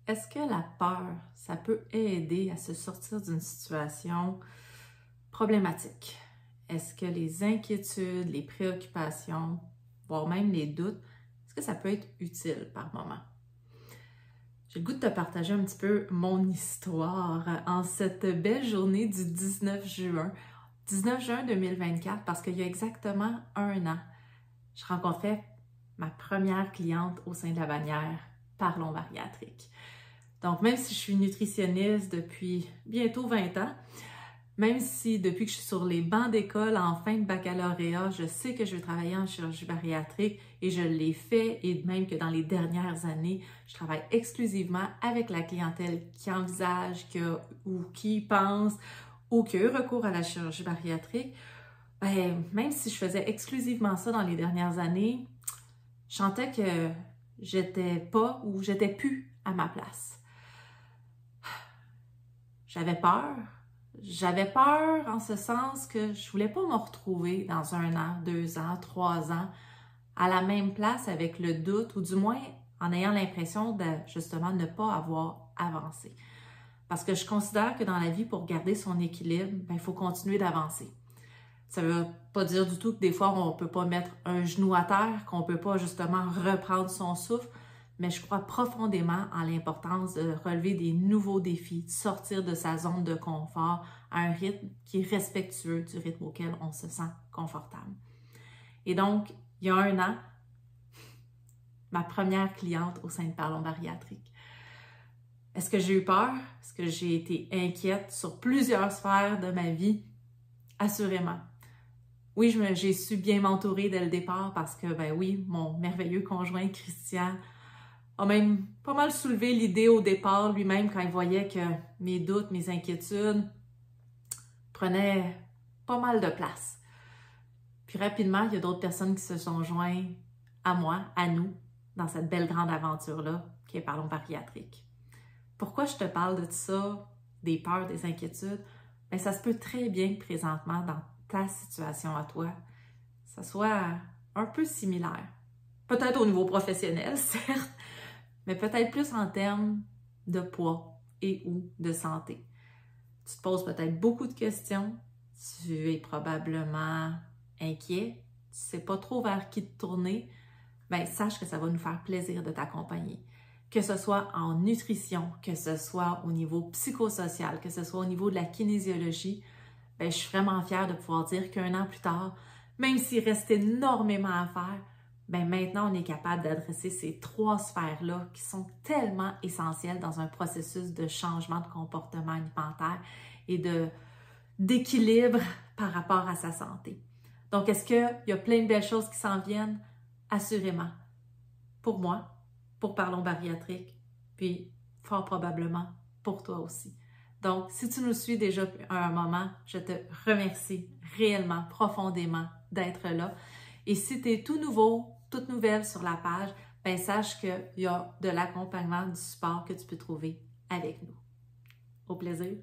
Est-ce que la peur, ça peut aider à se sortir d'une situation problématique? Est-ce que les inquiétudes, les préoccupations, voire même les doutes, est-ce que ça peut être utile par moment? J'ai le goût de te partager un petit peu mon histoire en cette belle journée du 19 juin. 19 juin 2024, parce qu'il y a exactement un an, je rencontrais ma première cliente au sein de la bannière Parlons Bariatrique. Donc, même si je suis nutritionniste depuis bientôt 20 ans, même si depuis que je suis sur les bancs d'école en fin de baccalauréat, je sais que je veux travailler en chirurgie bariatrique et je l'ai fait, et même que dans les dernières années, je travaille exclusivement avec la clientèle qui envisage ou qui pense ou qui a eu recours à la chirurgie bariatrique. Ben, même si je faisais exclusivement ça dans les dernières années, je sentais que j'étais pas ou j'étais plus à ma place. J'avais peur. J'avais peur en ce sens que je voulais pas me retrouver dans 1 an, 2 ans, 3 ans à la même place avec le doute, ou du moins en ayant l'impression de justement ne pas avoir avancé. Parce que je considère que dans la vie, pour garder son équilibre, il faut continuer d'avancer. Ça ne veut pas dire du tout que des fois, on ne peut pas mettre un genou à terre, qu'on ne peut pas justement reprendre son souffle, mais je crois profondément en l'importance de relever des nouveaux défis, de sortir de sa zone de confort à un rythme qui est respectueux du rythme auquel on se sent confortable. Et donc, il y a 1 an, ma première cliente au sein de Parlons Bariatrique. Est-ce que j'ai eu peur? Est-ce que j'ai été inquiète sur plusieurs sphères de ma vie? Assurément. Oui, j'ai su bien m'entourer dès le départ parce que, ben oui, mon merveilleux conjoint Christian a même pas mal soulevé l'idée au départ lui-même quand il voyait que mes doutes, mes inquiétudes prenaient pas mal de place. Puis rapidement, il y a d'autres personnes qui se sont jointes à moi, à nous, dans cette belle grande aventure-là qui est Parlons Bariatrique. Pourquoi je te parle de tout ça, des peurs, des inquiétudes? Bien, ça se peut très bien que présentement, dans ta situation à toi, ça soit un peu similaire. Peut-être au niveau professionnel, certes, mais peut-être plus en termes de poids et ou de santé. Tu te poses peut-être beaucoup de questions, tu es probablement inquiet, tu ne sais pas trop vers qui te tourner, bien, sache que ça va nous faire plaisir de t'accompagner. Que ce soit en nutrition, que ce soit au niveau psychosocial, que ce soit au niveau de la kinésiologie, bien, je suis vraiment fière de pouvoir dire qu'1 an plus tard, même s'il reste énormément à faire, bien, maintenant, on est capable d'adresser ces 3 sphères-là qui sont tellement essentielles dans un processus de changement de comportement alimentaire et d'équilibre par rapport à sa santé. Donc, est-ce qu'il y a plein de belles choses qui s'en viennent? Assurément. Pour moi, pour Parlons Bariatrique, puis fort probablement pour toi aussi. Donc, si tu nous suis déjà à un moment, je te remercie réellement, profondément d'être là. Et si tu es tout nouveau, toute nouvelle sur la page, bien, sache qu'il y a de l'accompagnement, du support que tu peux trouver avec nous. Au plaisir!